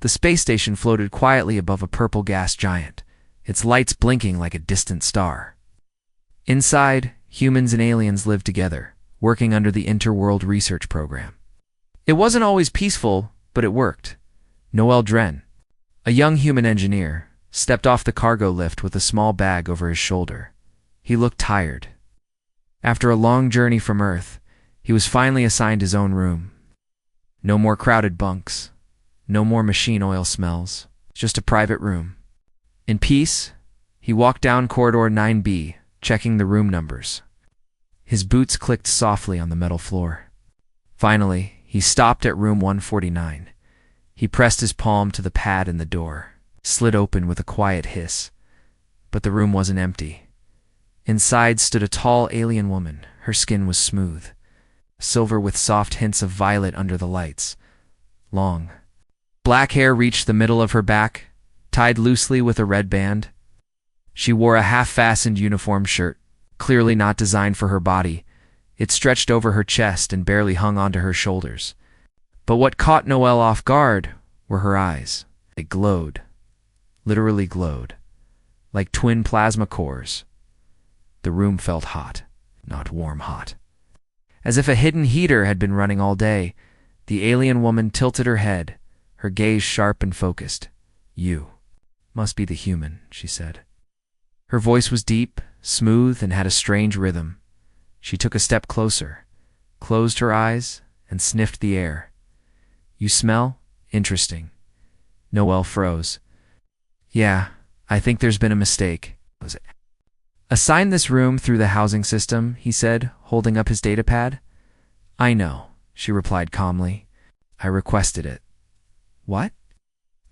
The space station floated quietly above a purple gas giant, its lights blinking like a distant star. Inside, humans and aliens lived together, working under the Interworld Research Program. It wasn't always peaceful, but it worked. Noel Dren, a young human engineer, stepped off the cargo lift with a small bag over his shoulder. He looked tired. After a long journey from Earth, he was finally assigned his own room. No more crowded bunks. No more machine oil smells. Just a private room. In peace, he walked down corridor 9B, checking the room numbers. His boots clicked softly on the metal floor. Finally, he stopped at room 149. He pressed his palm to the pad in the door, slid open with a quiet hiss. But the room wasn't empty. Inside stood a tall alien woman. Her skin was smooth, silver with soft hints of violet under the lights. Long, black hair reached the middle of her back, tied loosely with a red band. She wore a half-fastened uniform shirt, clearly not designed for her body. It stretched over her chest and barely hung onto her shoulders. But what caught Noel off guard were her eyes. They glowed, literally glowed, like twin plasma cores. The room felt hot, not warm hot. As if a hidden heater had been running all day, the alien woman tilted her head, her gaze sharp and focused. "You must be the human," she said. Her voice was deep, smooth, and had a strange rhythm. She took a step closer, closed her eyes, and sniffed the air. "You smell? Interesting." Noel froze. "Yeah, I think there's been a mistake." "Assign this room through the housing system," he said, holding up his datapad. "I know," she replied calmly. "I requested it." "What?"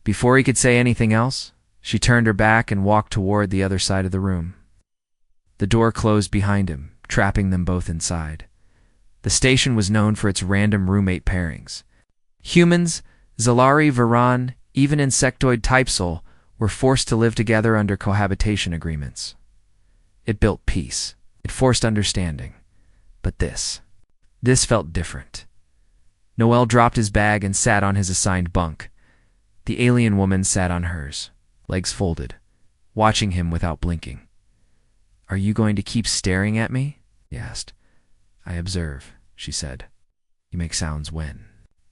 Before he could say anything else, she turned her back and walked toward the other side of the room. The door closed behind him, trapping them both inside. The station was known for its random roommate pairings. Humans, Zalari, Varan, even insectoid Typesol, were forced to live together under cohabitation agreements. It built peace. It forced understanding. But this felt different. Noel dropped his bag and sat on his assigned bunk. The alien woman sat on hers, legs folded, watching him without blinking. "Are you going to keep staring at me?" he asked. "I observe," she said. "You make sounds when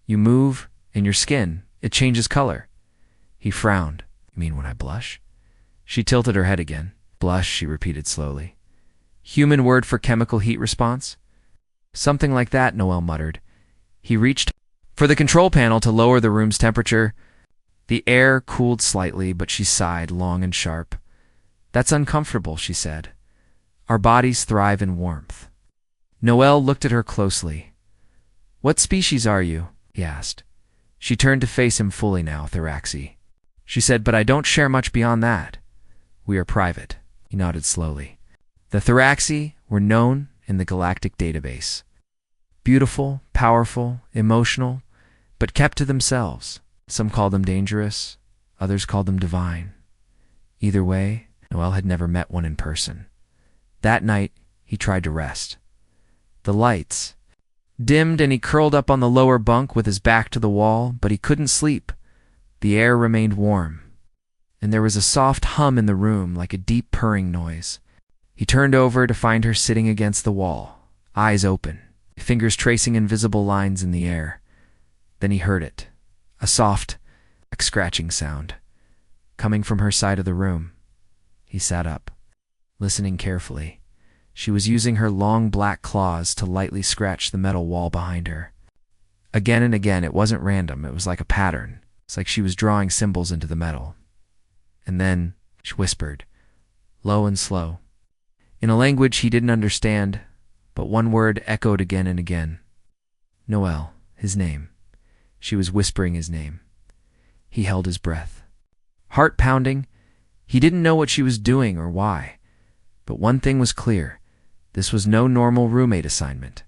you move, and your skin, it changes color." He frowned. "You mean when I blush?" She tilted her head again. "Blush," she repeated slowly. "Human word for chemical heat response?" "Something like that," Noel muttered. He reached for the control panel to lower the room's temperature. The air cooled slightly, but she sighed long and sharp. "That's uncomfortable," she said. "Our bodies thrive in warmth." Noel looked at her closely. "What species are you?" he asked. She turned to face him fully now, Thoraxi. She said, "But I don't share much beyond that. We are private." He nodded slowly. The Thoraxi were known in the galactic database. Beautiful, powerful, emotional, but kept to themselves. Some called them dangerous, others called them divine. Either way, Noel had never met one in person. That night, he tried to rest. The lights dimmed and he curled up on the lower bunk with his back to the wall, but he couldn't sleep. The air remained warm, and there was a soft hum in the room like a deep purring noise. He turned over to find her sitting against the wall, eyes open, fingers tracing invisible lines in the air. Then he heard it, a soft, scratching sound, coming from her side of the room. He sat up, listening carefully. She was using her long black claws to lightly scratch the metal wall behind her. Again and again, it wasn't random, it was like a pattern. It's like she was drawing symbols into the metal. And then she whispered, low and slow, in a language he didn't understand, but one word echoed again and again. Noel, his name. She was whispering his name. He held his breath. Heart pounding, he didn't know what she was doing or why. But one thing was clear. This was no normal roommate assignment.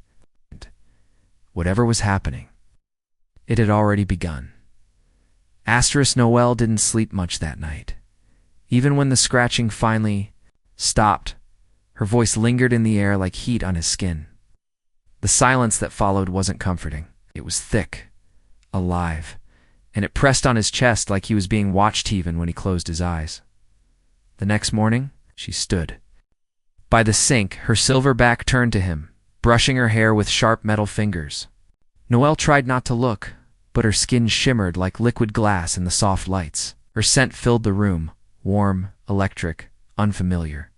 Whatever was happening, it had already begun. Noel didn't sleep much that night. Even when the scratching finally stopped, her voice lingered in the air like heat on his skin. The silence that followed wasn't comforting. It was thick, alive, and it pressed on his chest like he was being watched even when he closed his eyes. The next morning, she stood by the sink, her silver back turned to him, brushing her hair with sharp metal fingers. Noelle tried not to look, but her skin shimmered like liquid glass in the soft lights. Her scent filled the room, warm, electric, unfamiliar.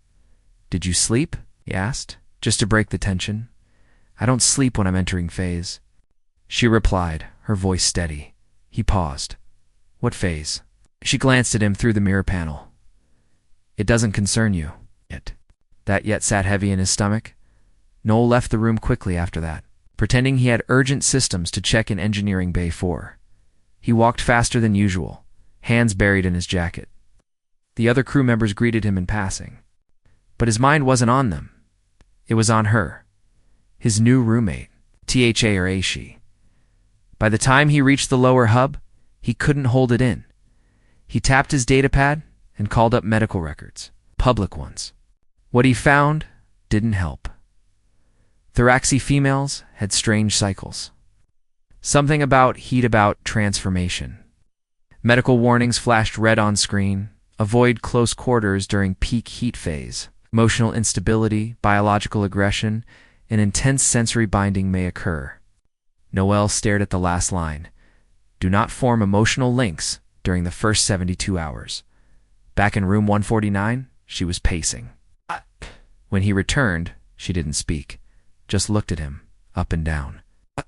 "Did you sleep?" he asked, just to break the tension. "I don't sleep when I'm entering phase." She replied, her voice steady. He paused. "What phase?" She glanced at him through the mirror panel. "It doesn't concern you." That yet sat heavy in his stomach. Noel left the room quickly after that, pretending he had urgent systems to check in Engineering Bay 4. He walked faster than usual, hands buried in his jacket. The other crew members greeted him in passing. But his mind wasn't on them. It was on her, his new roommate, THA or ASHE. By the time he reached the lower hub, he couldn't hold it in. He tapped his datapad and called up medical records, public ones. What he found didn't help. Thoraxi females had strange cycles. Something about heat about transformation. Medical warnings flashed red on screen. Avoid close quarters during peak heat phase. Emotional instability, biological aggression, and intense sensory binding may occur. Noelle stared at the last line. Do not form emotional links during the first 72 hours. Back in room 149, she was pacing. When he returned, she didn't speak, just looked at him, up and down,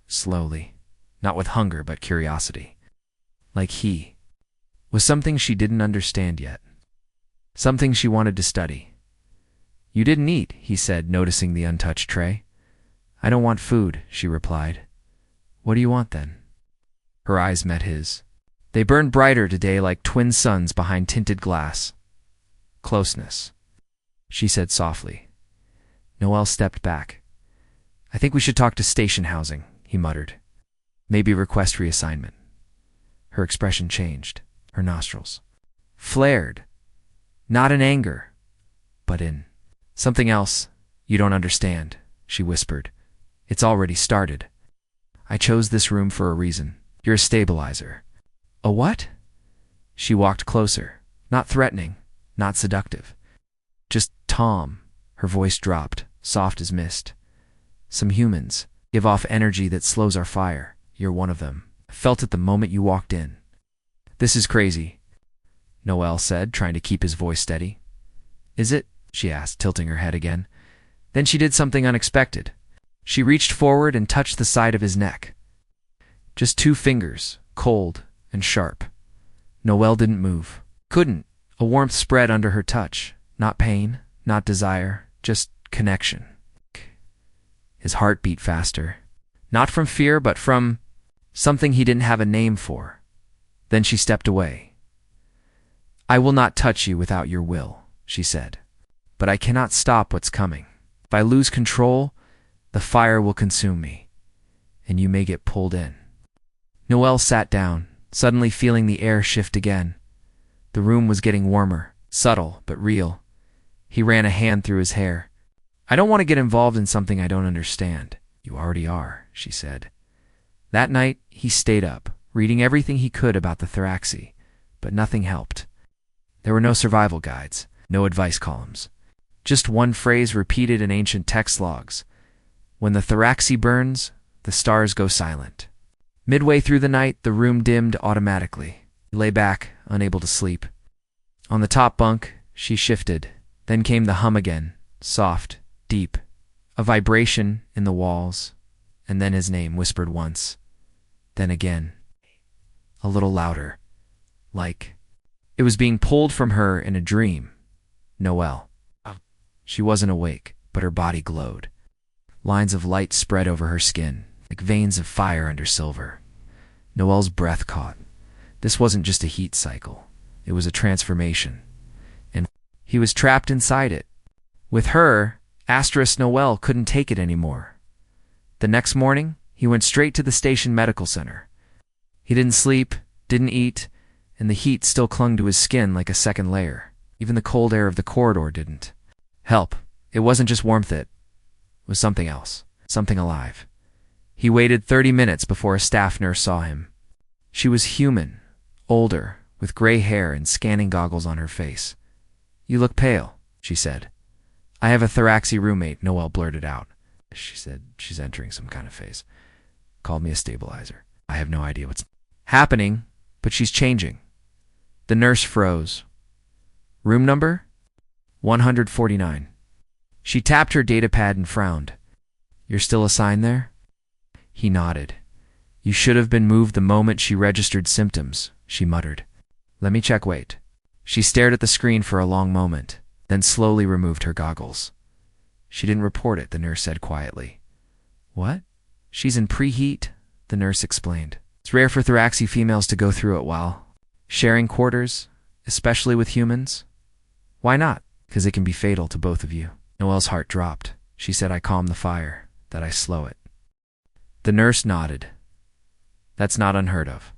slowly, not with hunger but curiosity. Like he was something she didn't understand yet, something she wanted to study. "You didn't eat," he said, noticing the untouched tray. "I don't want food," she replied. "What do you want then?" Her eyes met his. They burned brighter today like twin suns behind tinted glass. "Closeness," she said softly. Noelle stepped back. "I think we should talk to station housing," he muttered. "Maybe request reassignment." Her expression changed. Her nostrils flared. Not in anger, but in something else. "You don't understand," she whispered. "It's already started. I chose this room for a reason. You're a stabilizer." "A what?" She walked closer, not threatening, not seductive. Just Tom. Her voice dropped, soft as mist. "Some humans give off energy that slows our fire. You're one of them. I felt it the moment you walked in." "This is crazy," Noelle said, trying to keep his voice steady. "Is it?" she asked, tilting her head again. Then she did something unexpected. She reached forward and touched the side of his neck. Just 2 fingers, cold and sharp. Noelle didn't move. Couldn't. A warmth spread under her touch. Not pain, not desire, just connection. His heart beat faster. Not from fear, but from something he didn't have a name for. Then she stepped away. "I will not touch you without your will," she said. "But I cannot stop what's coming. If I lose control, the fire will consume me, and you may get pulled in." Noelle sat down, suddenly feeling the air shift again. The room was getting warmer, subtle but real. He ran a hand through his hair. "I don't want to get involved in something I don't understand." "You already are," she said. That night, he stayed up, reading everything he could about the thoraxi, but nothing helped. There were no survival guides, no advice columns. Just one phrase repeated in ancient text logs. "When the thoraxi burns, the stars go silent." Midway through the night, the room dimmed automatically. He lay back, unable to sleep. On the top bunk, she shifted. Then came the hum again, soft, deep, a vibration in the walls, and then his name whispered once, then again, a little louder, like it was being pulled from her in a dream. Noelle. She wasn't awake, but her body glowed. Lines of light spread over her skin, like veins of fire under silver. Noelle's breath caught. This wasn't just a heat cycle. It was a transformation. And he was trapped inside it. With her, Noelle couldn't take it anymore. The next morning, he went straight to the station medical center. He didn't sleep, didn't eat, and the heat still clung to his skin like a second layer. Even the cold air of the corridor didn't help. It wasn't just warmth, it was something else, something alive. He waited 30 minutes before a staff nurse saw him. She was human, older, with gray hair and scanning goggles on her face. "You look pale," she said. "I have a thoraxy roommate," Noelle blurted out. She said she's entering some kind of phase. Called me a stabilizer. I have no idea what's happening, but she's changing. The nurse froze. "Room number?" 149. She tapped her datapad and frowned. "You're still assigned there?" He nodded. "You should have been moved the moment she registered symptoms," she muttered. "Let me check weight." She stared at the screen for a long moment, then slowly removed her goggles. "She didn't report it," the nurse said quietly. "What?" "She's in preheat," the nurse explained. "It's rare for thoraxy females to go through it while sharing quarters, especially with humans." "Why not?" "Because it can be fatal to both of you." Noelle's heart dropped. She said, "I calm the fire, that I slow it." The nurse nodded. "That's not unheard of.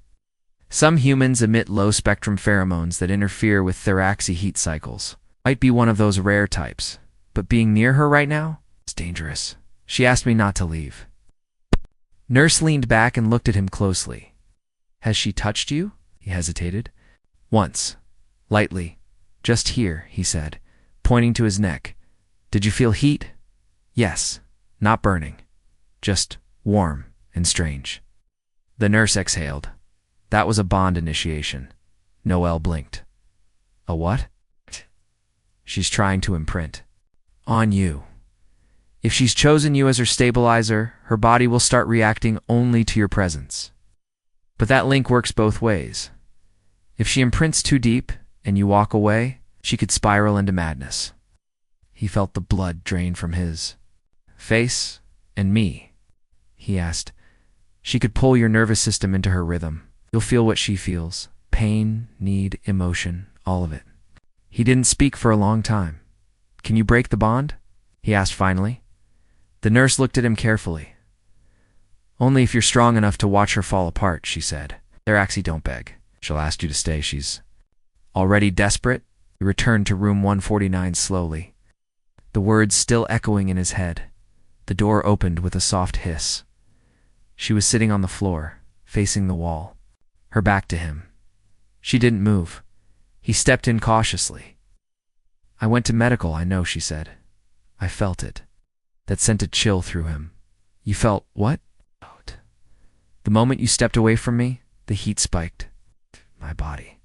Some humans emit low-spectrum pheromones that interfere with thoraxy heat cycles. Might be one of those rare types, but being near her right now, it's dangerous. She asked me not to leave." Nurse leaned back and looked at him closely. "Has she touched you?" He hesitated. "Once. Lightly. Just here," he said, pointing to his neck. "Did you feel heat?" "Yes. Not burning. Just warm and strange." The nurse exhaled. "That was a bond initiation." Noelle blinked. "A what?" "She's trying to imprint. On you. If she's chosen you as her stabilizer, her body will start reacting only to your presence. But that link works both ways. If she imprints too deep and you walk away, she could spiral into madness." He felt the blood drain from his face. "And me?" he asked. "She could pull your nervous system into her rhythm. You'll feel what she feels. Pain, need, emotion, all of it." He didn't speak for a long time. "Can you break the bond?" he asked finally. The nurse looked at him carefully. "Only if you're strong enough to watch her fall apart," she said. "Thoraxy don't beg. She'll ask you to stay. She's already desperate." He returned to room 149 slowly, the words still echoing in his head. The door opened with a soft hiss. She was sitting on the floor, facing the wall, her back to him. She didn't move. He stepped in cautiously. "I went to medical, I know," she said. "I felt it." That sent a chill through him. "You felt what?" "The moment you stepped away from me, the heat spiked. My body.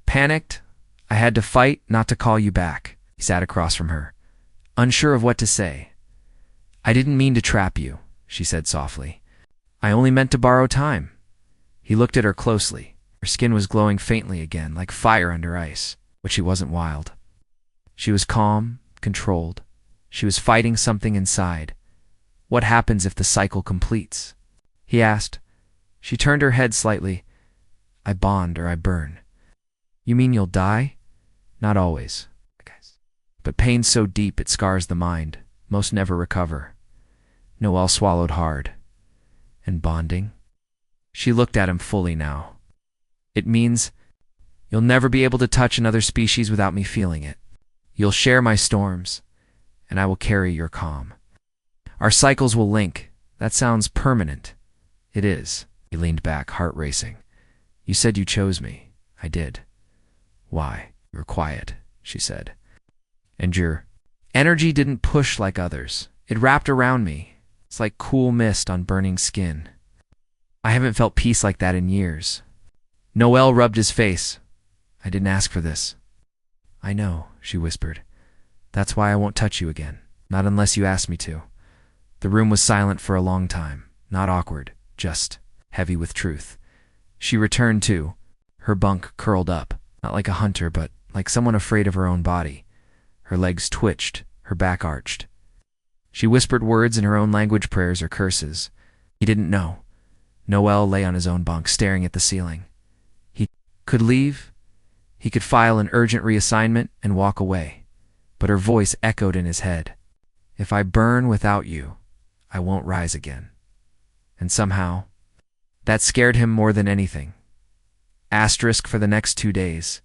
Panicked. I had to fight not to call you back." He sat across from her, unsure of what to say. "I didn't mean to trap you," she said softly. "I only meant to borrow time." He looked at her closely. Her skin was glowing faintly again, like fire under ice, but she wasn't wild. She was calm, controlled. She was fighting something inside. "What happens if the cycle completes?" he asked. She turned her head slightly. "I bond or I burn." "You mean you'll die?" "Not always. But pain's so deep it scars the mind. Most never recover." Noelle swallowed hard. "And bonding?" She looked at him fully now. "It means you'll never be able to touch another species without me feeling it. You'll share my storms, and I will carry your calm. Our cycles will link. That sounds permanent." "It is." He leaned back, heart racing. "You said you chose me." "I did." "Why?" "You were quiet," she said. "And your energy didn't push like others. It wrapped around me. It's like cool mist on burning skin. I haven't felt peace like that in years." Noelle rubbed his face. "I didn't ask for this." "I know," she whispered. "That's why I won't touch you again. Not unless you ask me to." The room was silent for a long time. Not awkward, just heavy with truth. She returned to her bunk, curled up, not like a hunter, but like someone afraid of her own body. Her legs twitched, her back arched. She whispered words in her own language, prayers or curses. He didn't know. Noelle lay on his own bunk, staring at the ceiling. He could leave. He could file an urgent reassignment and walk away. But her voice echoed in his head. "If I burn without you, I won't rise again." And somehow, that scared him more than anything. Asterisk for the next 2 days.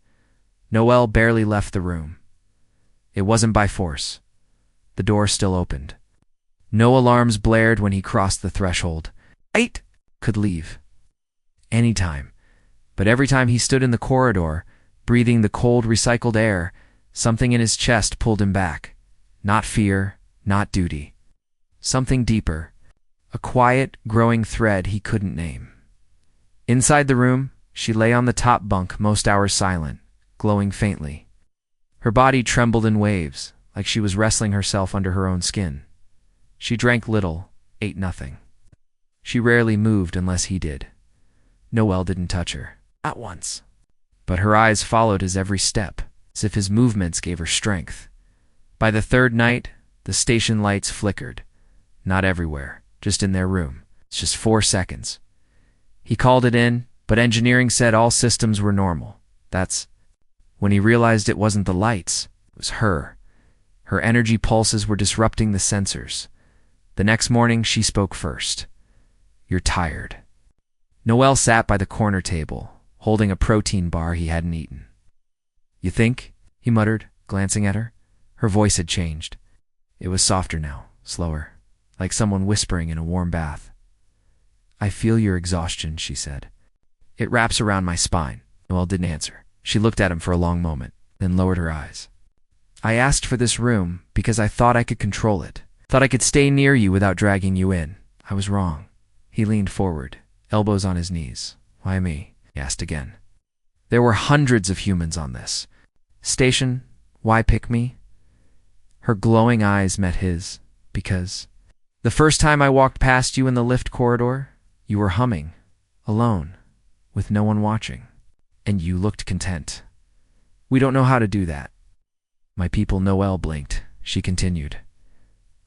Noelle barely left the room. It wasn't by force. The door still opened. No alarms blared when he crossed the threshold. Could leave. Anytime. But every time he stood in the corridor, breathing the cold, recycled air, something in his chest pulled him back. Not fear, not duty. Something deeper. A quiet, growing thread he couldn't name. Inside the room, she lay on the top bunk most hours silent, glowing faintly. Her body trembled in waves, like she was wrestling herself under her own skin. She drank little, ate nothing. She rarely moved unless he did. Noel didn't touch her. Not once. But her eyes followed his every step, as if his movements gave her strength. By the third night, the station lights flickered. Not everywhere, just in their room. It's just 4 seconds. He called it in, but engineering said all systems were normal. That's when he realized it wasn't the lights, it was her. Her energy pulses were disrupting the sensors. The next morning, she spoke first. "You're tired." Noel sat by the corner table, holding a protein bar he hadn't eaten. "You think?" he muttered, glancing at her. Her voice had changed. It was softer now, slower, like someone whispering in a warm bath. "I feel your exhaustion," she said. "It wraps around my spine." Noel didn't answer. She looked at him for a long moment, then lowered her eyes. "I asked for this room because I thought I could control it. Thought I could stay near you without dragging you in. I was wrong." He leaned forward, elbows on his knees. "Why me?" he asked again. "There were hundreds of humans on this station. Why pick me?" Her glowing eyes met his. "Because the first time I walked past you in the lift corridor, you were humming, alone, with no one watching. And you looked content. We don't know how to do that." "My people." Noel blinked. She continued.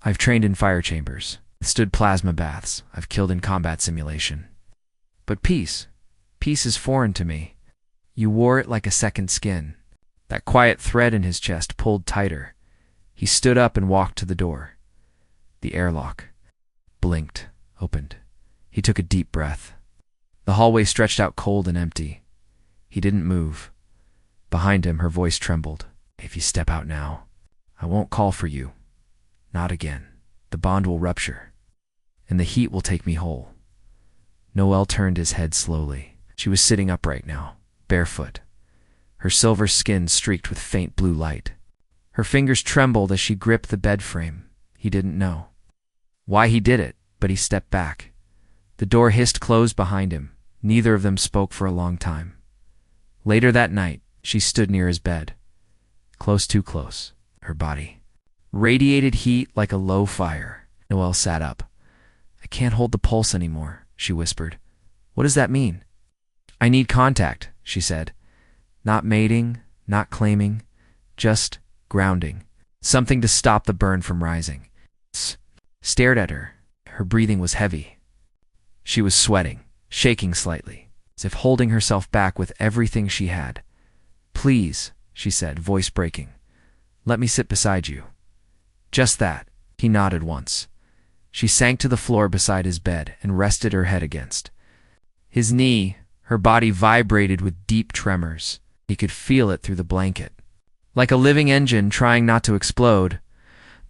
"I've trained in fire chambers, stood plasma baths, I've killed in combat simulation. But peace is foreign to me. You wore it like a second skin." That quiet thread in his chest pulled tighter. He stood up and walked to the door. The airlock. Blinked, opened. He took a deep breath. The hallway stretched out cold and empty. He didn't move. Behind him, her voice trembled. "If you step out now, I won't call for you. Not again. The bond will rupture, and the heat will take me whole." Noel turned his head slowly. She was sitting upright now, barefoot, her silver skin streaked with faint blue light. Her fingers trembled as she gripped the bed frame. He didn't know why he did it, but he stepped back. The door hissed closed behind him. Neither of them spoke for a long time. Later that night, she stood near his bed. Close, too close. Her body radiated heat like a low fire. Noel sat up. "I can't hold the pulse anymore," she whispered. "What does that mean?" "I need contact," she said. "Not mating, not claiming, just grounding. Something to stop the burn from rising." Stared at her. Her breathing was heavy. She was sweating, shaking slightly, as if holding herself back with everything she had. "Please," she said, voice breaking. "Let me sit beside you." "Just that." He nodded once. She sank to the floor beside his bed and rested her head against his knee. Her body vibrated with deep tremors. He could feel it through the blanket. Like a living engine trying not to explode,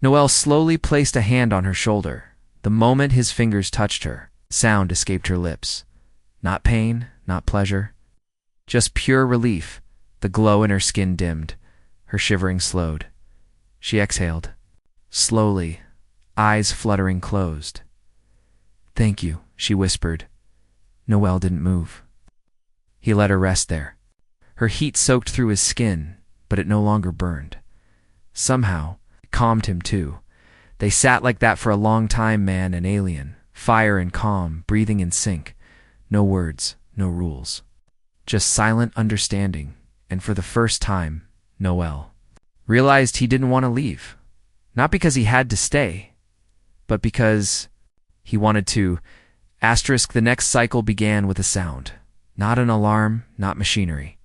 Noel slowly placed a hand on her shoulder. The moment his fingers touched her, sound escaped her lips. Not pain, not pleasure. Just pure relief. The glow in her skin dimmed. Her shivering slowed. She exhaled. Slowly, eyes fluttering closed. "Thank you," she whispered. Noel didn't move. He let her rest there. Her heat soaked through his skin, but it no longer burned. Somehow, it calmed him too. They sat like that for a long time, man and alien, fire and calm, breathing in sync. No words, no rules. Just silent understanding, and for the first time, Noel realized he didn't want to leave. Not because he had to stay, but because he wanted to. The next cycle began with a sound. Not an alarm, not machinery.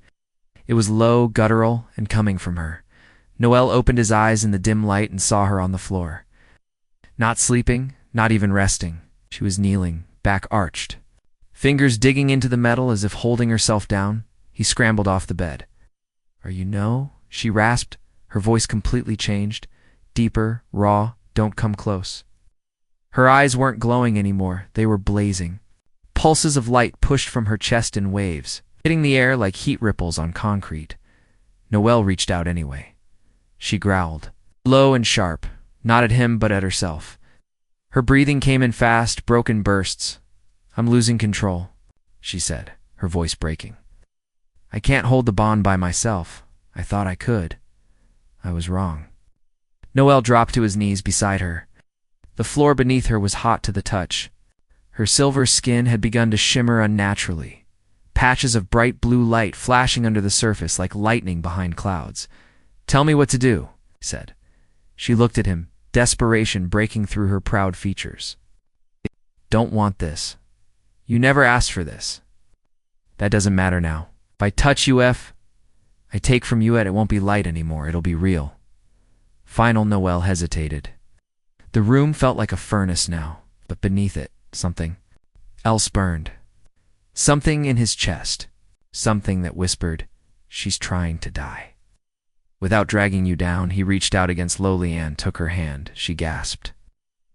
It was low, guttural, and coming from her. Noel opened his eyes in the dim light and saw her on the floor. Not sleeping, not even resting. She was kneeling, back arched, fingers digging into the metal as if holding herself down. He scrambled off the bed. "Are you no?" she rasped, her voice completely changed. Deeper, raw, "Don't come close." Her eyes weren't glowing anymore, they were blazing. Pulses of light pushed from her chest in waves. hitting the air like heat ripples on concrete. Noelle reached out anyway. She growled, low and sharp, not at him but at herself. Her breathing came in fast, broken bursts. "I'm losing control," she said, her voice breaking. "I can't hold the bond by myself. I thought I could. I was wrong." Noelle dropped to his knees beside her. The floor beneath her was hot to the touch. Her silver skin had begun to shimmer unnaturally, patches of bright blue light flashing under the surface like lightning behind clouds. "Tell me what to do," he said. She looked at him, desperation breaking through her proud features. "Don't want this. You never asked for this. That doesn't matter now. If I touch you, I take from you it won't be light anymore, it'll be real." Final Noelle hesitated. The room felt like a furnace now, but beneath it, something else burned. Something in his chest. Something that whispered, "She's trying to die." Without dragging you down, he reached out against Lowly Ann, took her hand. She gasped.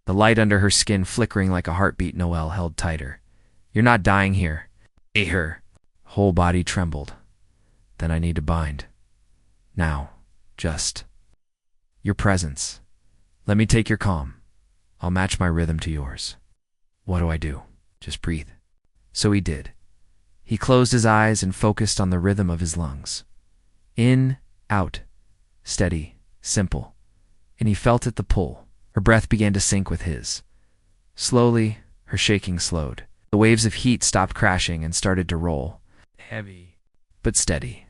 The light under her skin flickering like a heartbeat. Noelle held tighter. "You're not dying here." Her whole body trembled. "Then I need to bind. Now. Just your presence. Let me take your calm. I'll match my rhythm to yours." "What do I do?" "Just breathe." So he did. He closed his eyes and focused on the rhythm of his lungs. In, out, steady, simple. And he felt it, the pull. Her breath began to sync with his. Slowly, her shaking slowed. The waves of heat stopped crashing and started to roll. Heavy, but steady.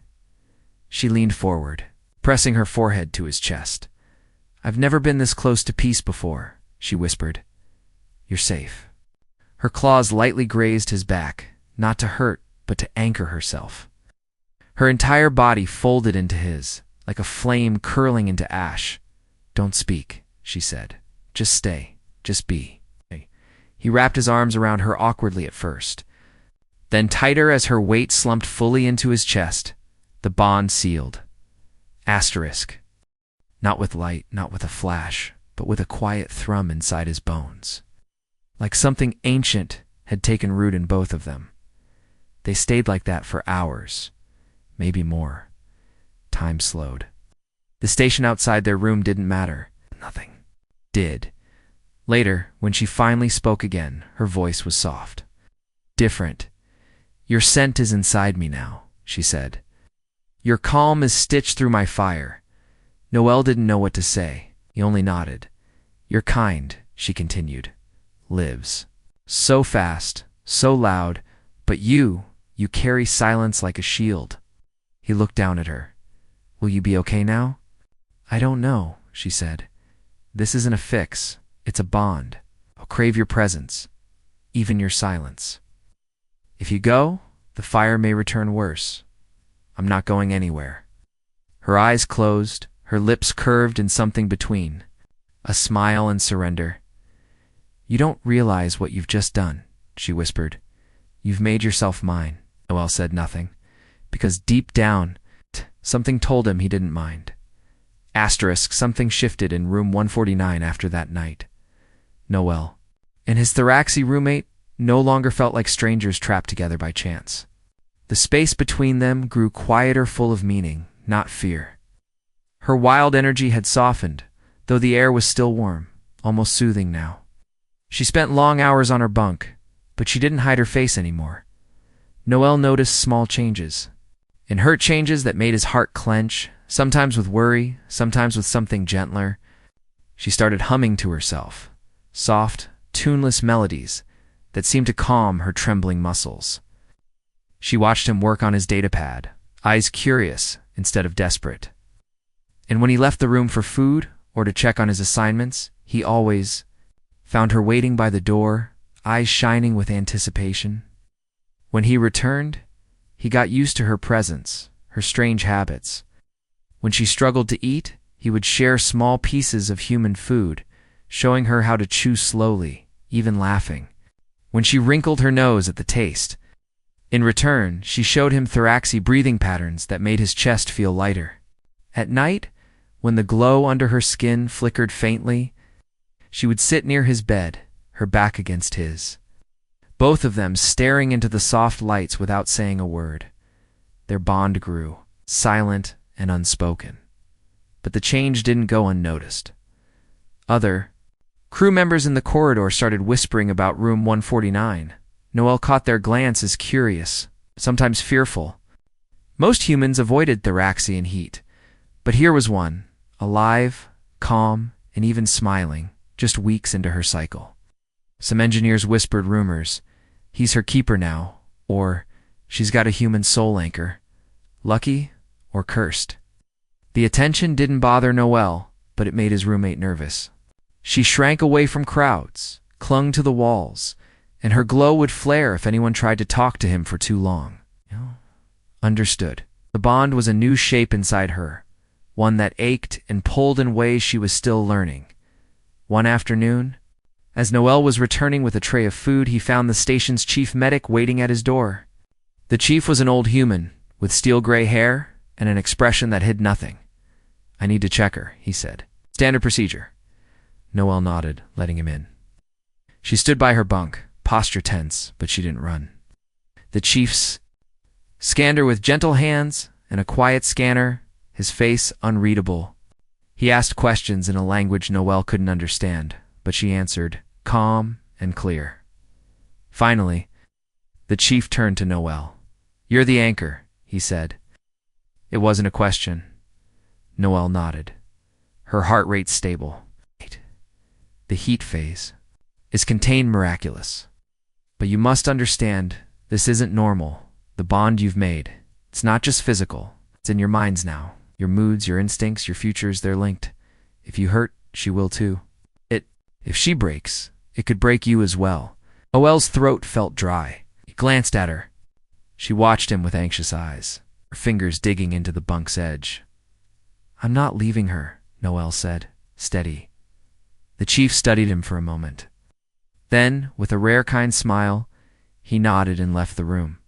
She leaned forward, pressing her forehead to his chest. "I've never been this close to peace before," she whispered. "You're safe." Her claws lightly grazed his back, not to hurt, but to anchor herself. Her entire body folded into his, like a flame curling into ash. "Don't speak," she said. "Just stay. Just be." He wrapped his arms around her awkwardly at first. Then tighter as her weight slumped fully into his chest, the bond sealed. Asterisk. Not with light, not with a flash, but with a quiet thrum inside his bones. Like something ancient had taken root in both of them. They stayed like that for hours, maybe more. Time slowed. The station outside their room didn't matter. Nothing did. Later, when she finally spoke again, her voice was soft. "Different. Your scent is inside me now," she said. "Your calm is stitched through my fire." Noelle didn't know what to say. He only nodded. "Your kind," she continued, "lives. So fast, so loud, but you carry silence like a shield." He looked down at her. "Will you be okay now?" "I don't know," she said. "This isn't a fix. It's a bond. I'll crave your presence, even your silence. If you go, the fire may return worse. I'm not going anywhere." Her eyes closed, her lips curved in something between, a smile and surrender. "You don't realize what you've just done," she whispered. "You've made yourself mine." Noelle said nothing, because deep down, something told him he didn't mind. Asterisk, something shifted in room 149 after that night. Noelle and his thoraxy roommate no longer felt like strangers trapped together by chance. The space between them grew quieter, full of meaning, not fear. Her wild energy had softened, though the air was still warm, almost soothing now. She spent long hours on her bunk, but she didn't hide her face anymore. Noelle noticed small changes, and hurt changes that made his heart clench, sometimes with worry, sometimes with something gentler. She started humming to herself, soft, tuneless melodies that seemed to calm her trembling muscles. She watched him work on his datapad, eyes curious instead of desperate. And when he left the room for food or to check on his assignments, he always found her waiting by the door, eyes shining with anticipation. When he returned, he got used to her presence, her strange habits. When she struggled to eat, he would share small pieces of human food, showing her how to chew slowly, even laughing. When she wrinkled her nose at the taste, in return, she showed him thoraxy breathing patterns that made his chest feel lighter. At night, when the glow under her skin flickered faintly, she would sit near his bed, her back against his, both of them staring into the soft lights without saying a word. Their bond grew, silent and unspoken. But the change didn't go unnoticed. Other crew members in the corridor started whispering about room 149. Noelle caught their glances, curious, sometimes fearful. Most humans avoided Thoraxian heat, but here was one, alive, calm, and even smiling, just weeks into her cycle. Some engineers whispered rumors. He's her keeper now, or she's got a human soul anchor. Lucky or cursed? The attention didn't bother Noelle, but it made his roommate nervous. She shrank away from crowds, clung to the walls, and her glow would flare if anyone tried to talk to him for too long. Understood. The bond was a new shape inside her, one that ached and pulled in ways she was still learning. One afternoon, as Noelle was returning with a tray of food, he found the station's chief medic waiting at his door. The chief was an old human, with steel gray hair and an expression that hid nothing. "I need to check her," he said. "Standard procedure." Noelle nodded, letting him in. She stood by her bunk, posture tense, but she didn't run. The chief scanned her with gentle hands and a quiet scanner, his face unreadable. He asked questions in a language Noelle couldn't understand, but she answered, calm and clear. Finally, the chief turned to Noelle. "You're the anchor," he said. It wasn't a question. Noelle nodded, her heart rate stable. The heat phase is contained miraculous. But you must understand, this isn't normal. The bond you've made, it's not just physical. It's in your minds now. Your moods, your instincts, your futures, they're linked. If you hurt, she will too. If she breaks, it could break you as well. Noelle's throat felt dry. He glanced at her. She watched him with anxious eyes, her fingers digging into the bunk's edge. "I'm not leaving her," Noelle said, steady. The chief studied him for a moment. Then, with a rare kind smile, he nodded and left the room.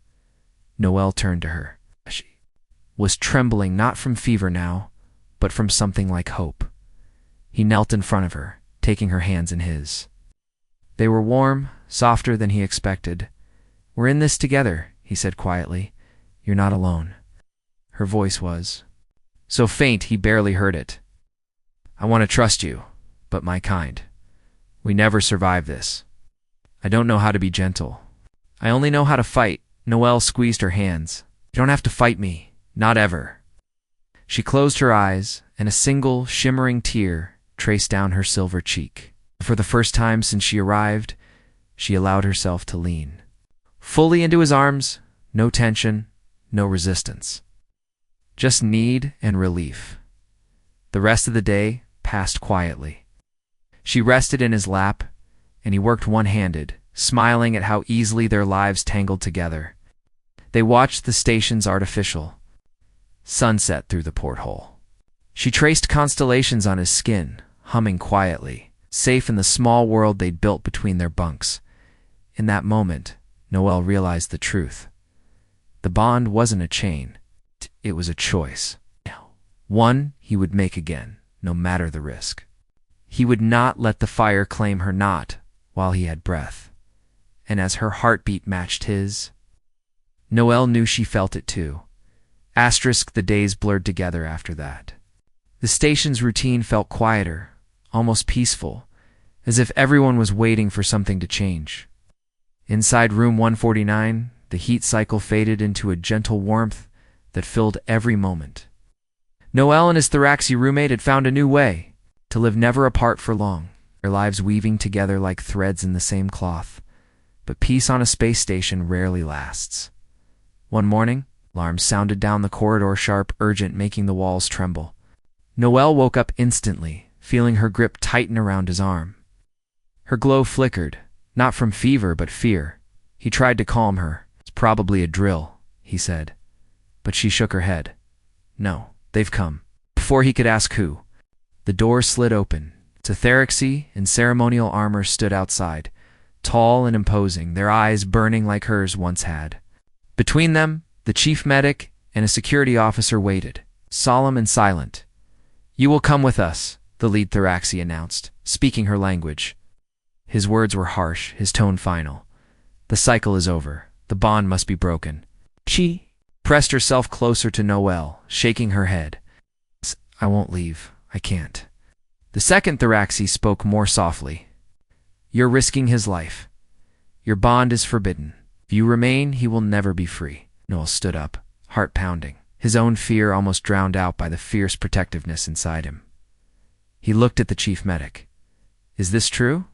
Noelle turned to her. She was trembling not from fever now, but from something like hope. He knelt in front of her, taking her hands in his. They were warm, softer than he expected. "We're in this together," he said quietly. "You're not alone." Her voice was so faint he barely heard it. "I want to trust you, but my kind. We never survive this. I don't know how to be gentle. I only know how to fight." Noelle squeezed her hands. "You don't have to fight me. Not ever." She closed her eyes, and a single, shimmering tear traced down her silver cheek. For the first time since she arrived, she allowed herself to lean fully into his arms, no tension, no resistance. Just need and relief. The rest of the day passed quietly. She rested in his lap, and he worked one-handed, smiling at how easily their lives tangled together. They watched the station's artificial sunset through the porthole. She traced constellations on his skin, humming quietly, safe in the small world they'd built between their bunks. In that moment, Noelle realized the truth. The bond wasn't a chain. It was a choice. One he would make again, no matter the risk. He would not let the fire claim her not while he had breath. And as her heartbeat matched his, Noelle knew she felt it too. The days blurred together after that. The station's routine felt quieter, almost peaceful, as if everyone was waiting for something to change. Inside room 149, the heat cycle faded into a gentle warmth that filled every moment. Noelle and his Thoraxi roommate had found a new way to live never apart for long, their lives weaving together like threads in the same cloth. But peace on a space station rarely lasts. One morning, alarms sounded down the corridor, sharp, urgent, making the walls tremble. Noelle woke up instantly, feeling her grip tighten around his arm. Her glow flickered, not from fever but fear. He tried to calm her. "It's probably a drill," he said. But she shook her head. "No, they've come." Before he could ask who, the door slid open. Thoraxi in ceremonial armor stood outside, tall and imposing, their eyes burning like hers once had. Between them, the chief medic and a security officer waited, solemn and silent. "You will come with us," the lead Thoraxi announced, speaking her language. His words were harsh, his tone final. "The cycle is over. The bond must be broken." pressed herself closer to Noelle, shaking her head. I won't leave. I can't. The second Thoraxi spoke more softly. You're risking his life. Your bond is forbidden. If you remain, he will never be free. Noel stood up, heart pounding, his own fear almost drowned out by the fierce protectiveness inside him. He looked at the chief medic. Is this true?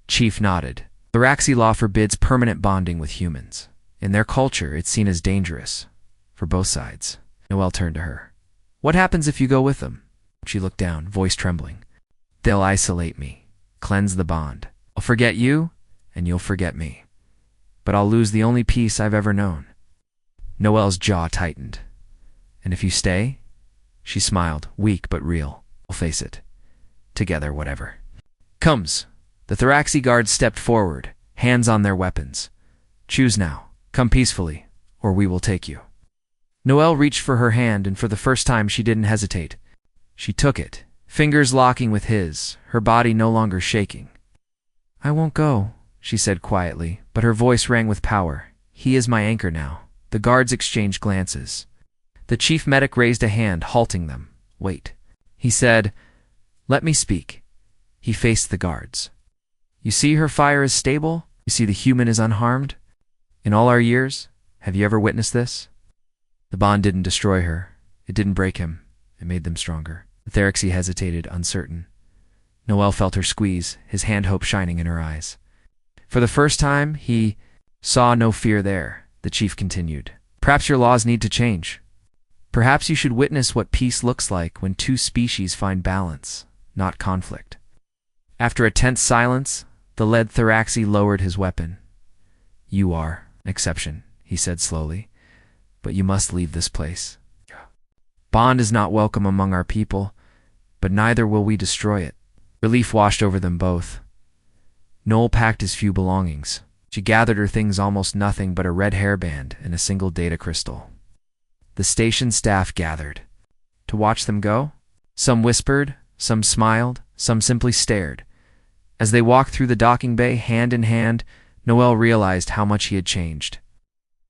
Chief nodded. Thoraxi law forbids permanent bonding with humans. In their culture, it's seen as dangerous. For both sides. Noelle turned to her. What happens if you go with them? She looked down, voice trembling. They'll isolate me, cleanse the bond. I'll forget you, and you'll forget me. But I'll lose the only peace I've ever known. Noelle's jaw tightened. And if you stay? She smiled, weak but real. We'll face it. Together, whatever. Comes. The Thoraxi guards stepped forward, hands on their weapons. Choose now. Come peacefully, or we will take you. Noelle reached for her hand, and for the first time she didn't hesitate. She took it, fingers locking with his, her body no longer shaking. I won't go, she said quietly, but her voice rang with power. He is my anchor now. The guards exchanged glances. The chief medic raised a hand, halting them. Wait. He said, let me speak. He faced the guards. You see her fire is stable? You see the human is unharmed? In all our years, have you ever witnessed this? The bond didn't destroy her. It didn't break him. It made them stronger. The Thoraxi hesitated, uncertain. Noelle felt her squeeze, his hand hope shining in her eyes. For the first time, he saw no fear there, the chief continued. Perhaps your laws need to change. Perhaps you should witness what peace looks like when two species find balance, not conflict. After a tense silence, the lead Thoraxi lowered his weapon. You are an exception, he said slowly, but you must leave this place. Bond is not welcome among our people, but neither will we destroy it. Relief washed over them both. Noel packed his few belongings. She gathered her things, almost nothing but a red hairband and a single data crystal. The station staff gathered. To watch them go? Some whispered, some smiled, some simply stared. As they walked through the docking bay, hand in hand, Noelle realized how much he had changed.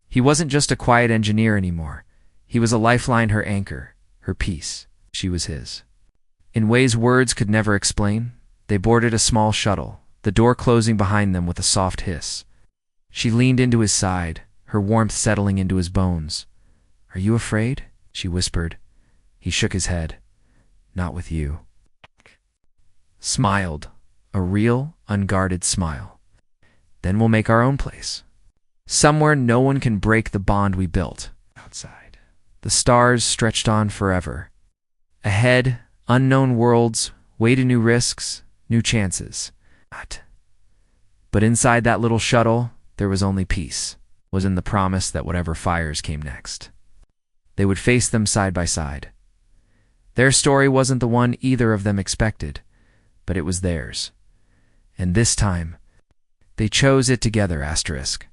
He wasn't just a quiet engineer anymore. He was a lifeline, her anchor, her peace. She was his. In ways words could never explain, they boarded a small shuttle, the door closing behind them with a soft hiss. She leaned into his side, her warmth settling into his bones. Are you afraid? She whispered. He shook his head. Not with you. Smiled, a real, unguarded smile. Then we'll make our own place. Somewhere no one can break the bond we built. Outside. The stars stretched on forever. Ahead, unknown worlds, way to new risks, new chances. But inside that little shuttle, there was only peace, was in the promise that whatever fires came next, they would face them side by side. Their story wasn't the one either of them expected, but it was theirs. And this time, they chose it together, asterisk.